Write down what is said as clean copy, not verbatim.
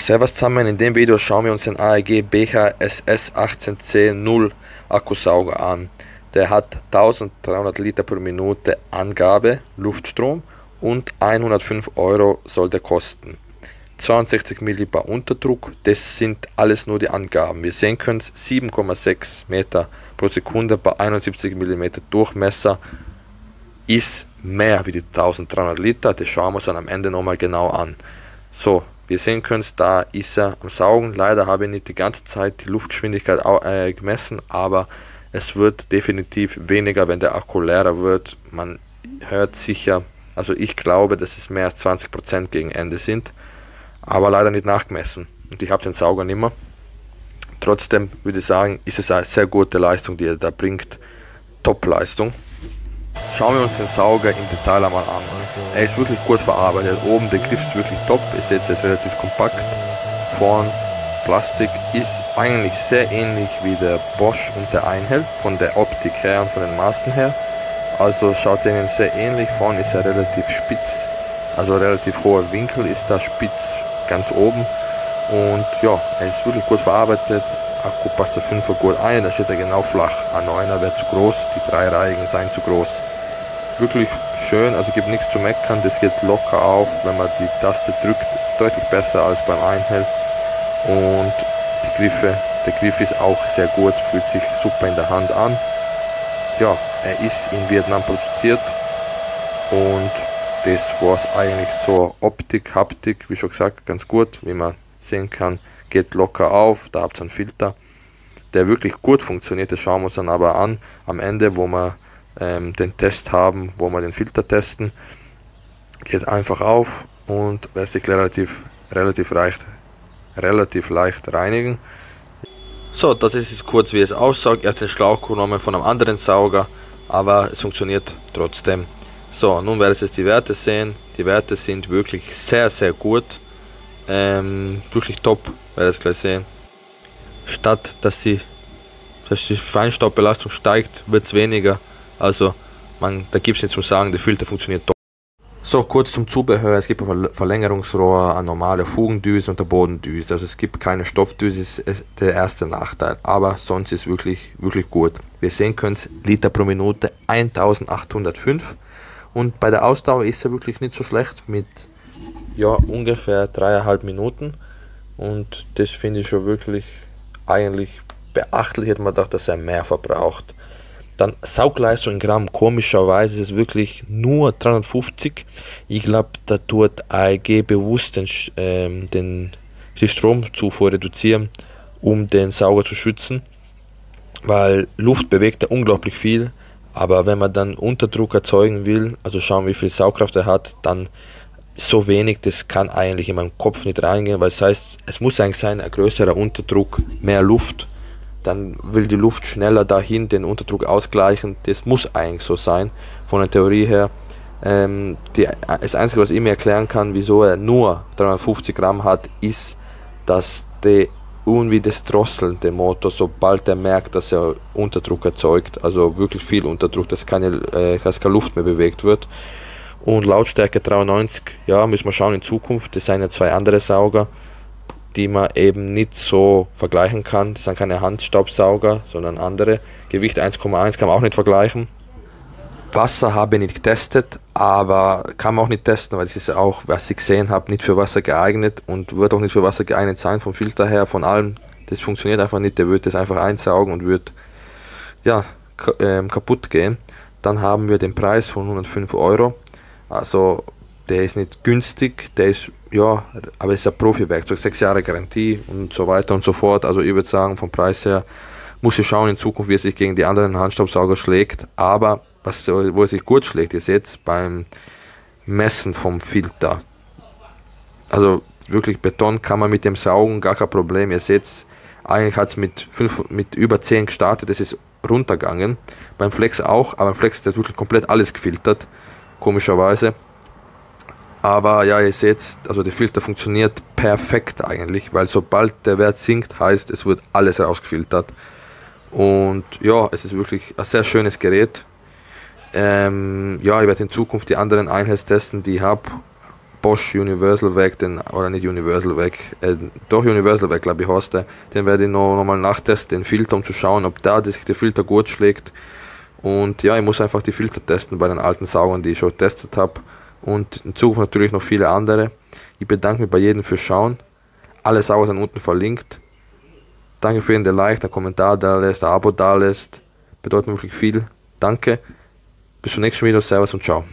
Servus zusammen, in dem Video schauen wir uns den AEG BH SS 18C0 Akkusauger an. Der hat 1300 Liter pro Minute Angabe, Luftstrom, und 105 Euro soll der kosten. 62 Millibar Unterdruck, das sind alles nur die Angaben. Wir sehen können, 7,6 Meter pro Sekunde bei 71 mm Durchmesser ist mehr wie die 1300 Liter. Das schauen wir uns dann am Ende nochmal genau an. So, wir sehen können, da ist er am Saugen. Leider habe ich nicht die ganze Zeit die Luftgeschwindigkeit gemessen, aber es wird definitiv weniger, wenn der Akku leerer wird. Man hört sicher, also ich glaube, dass es mehr als 20% gegen Ende sind, aber leider nicht nachgemessen. Und ich habe den Sauger nicht mehr. Trotzdem würde ich sagen, ist es eine sehr gute Leistung, die er da bringt. Top-Leistung. Schauen wir uns den Sauger im Detail einmal an. Er ist wirklich gut verarbeitet. Oben der Griff ist wirklich top. Ihr seht, er ist relativ kompakt. Vorn Plastik ist eigentlich sehr ähnlich wie der Bosch und der Einhell von der Optik her und von den Maßen her. Also schaut er ihnen sehr ähnlich. Vorn ist er relativ spitz, also relativ hoher Winkel ist da spitz ganz oben. Und ja, er ist wirklich gut verarbeitet. Akku passt der 5er gut ein, da steht er genau flach. A9er wäre zu groß, die 3-reihigen seien zu groß. Wirklich schön, also gibt nichts zu meckern, das geht locker auf, wenn man die Taste drückt, deutlich besser als beim Einhell. Und der Griff ist auch sehr gut, fühlt sich super in der Hand an. Ja, er ist in Vietnam produziert und das war es eigentlich zur Optik, Haptik, wie schon gesagt, ganz gut, wie man sehen kann, geht locker auf, da habt ihr einen Filter, der wirklich gut funktioniert, das schauen wir uns dann aber an, am Ende, wo wir den Test haben, wo wir den Filter testen, geht einfach auf und lässt sich relativ leicht reinigen. So, das ist jetzt kurz, wie es aussagt. Ihr habt den Schlauch genommen von einem anderen Sauger, aber es funktioniert trotzdem. So, nun werdet ihr jetzt die Werte sehen. Die Werte sind wirklich sehr, sehr gut. Wirklich top, werdet ihr gleich sehen. Statt dass die Feinstaubbelastung steigt, wird es weniger. Also, da gibt es nichts zu sagen, der Filter funktioniert top. So, kurz zum Zubehör. Es gibt ein Verlängerungsrohr, eine normale Fugendüse und eine Bodendüse. Also es gibt keine Stoffdüse, das ist der erste Nachteil. Aber sonst ist wirklich gut. Wir sehen können, Liter pro Minute 1805. Und bei der Ausdauer ist er wirklich nicht so schlecht mit ja, ungefähr 3,5 Minuten. Und das finde ich schon wirklich eigentlich beachtlich. Hätte man gedacht, dass er mehr verbraucht. Dann Saugleistung in Gramm, komischerweise ist es wirklich nur 350. Ich glaube, da tut AEG bewusst die Stromzufuhr reduzieren, um den Sauger zu schützen, weil Luft bewegt er unglaublich viel, aber wenn man dann Unterdruck erzeugen will, also schauen wie viel Saugkraft er hat, dann so wenig, das kann eigentlich in meinem Kopf nicht reingehen, weil das heißt, es muss eigentlich sein, ein größerer Unterdruck, mehr Luft, dann will die Luft schneller dahin den Unterdruck ausgleichen. Das muss eigentlich so sein, von der Theorie her. Das Einzige, was ich mir erklären kann, wieso er nur 350 Gramm hat, ist, dass der irgendwie das Drosseln, der Motor, sobald er merkt, dass er Unterdruck erzeugt, also wirklich viel Unterdruck, dass keine Luft mehr bewegt wird. Und Lautstärke 93, ja, müssen wir schauen in Zukunft, das sind ja zwei andere Sauger, die man eben nicht so vergleichen kann. Das sind keine Handstaubsauger, sondern andere. Gewicht 1,1 kann man auch nicht vergleichen. Wasser habe ich nicht getestet, aber kann man auch nicht testen, weil es ist auch, was ich gesehen habe, nicht für Wasser geeignet und wird auch nicht für Wasser geeignet sein, vom Filter her, von allem. Das funktioniert einfach nicht, der wird das einfach einsaugen und wird ja, kaputt gehen. Dann haben wir den Preis von 105 Euro. Also der ist nicht günstig, der ist, ja, aber es ist ein Profi-Werkzeug, 6 Jahre Garantie und so weiter und so fort. Also ich würde sagen, vom Preis her muss ich schauen in Zukunft, wie er sich gegen die anderen Handstaubsauger schlägt. Aber wo er sich gut schlägt, ihr seht beim Messen vom Filter. Also wirklich Beton kann man mit dem saugen, gar kein Problem. Ihr seht, eigentlich hat es mit über 10 gestartet, das ist runtergegangen. Beim Flex auch, aber beim Flex ist wirklich komplett alles gefiltert, komischerweise. Aber ja, ihr seht, also der Filter funktioniert perfekt eigentlich, weil sobald der Wert sinkt, heißt es wird alles rausgefiltert. Und ja, es ist wirklich ein sehr schönes Gerät. Ja, ich werde in Zukunft die anderen Einheits testen, die ich habe. Bosch Universal weg, oder nicht Universal weg, doch Universal weg, glaube ich, heißt der. Den werde ich noch mal nachtesten, den Filter, um zu schauen, ob sich der Filter gut schlägt. Und ja, ich muss einfach die Filter testen bei den alten Saugern, die ich schon getestet habe. Und in Zukunft natürlich noch viele andere. Ich bedanke mich bei jedem fürs Schauen. Alle Sauger sind unten verlinkt. Danke für jeden, der liked, einen Kommentar da lässt, ein Abo da lässt. Bedeutet mir wirklich viel. Danke. Bis zum nächsten Video. Servus und ciao.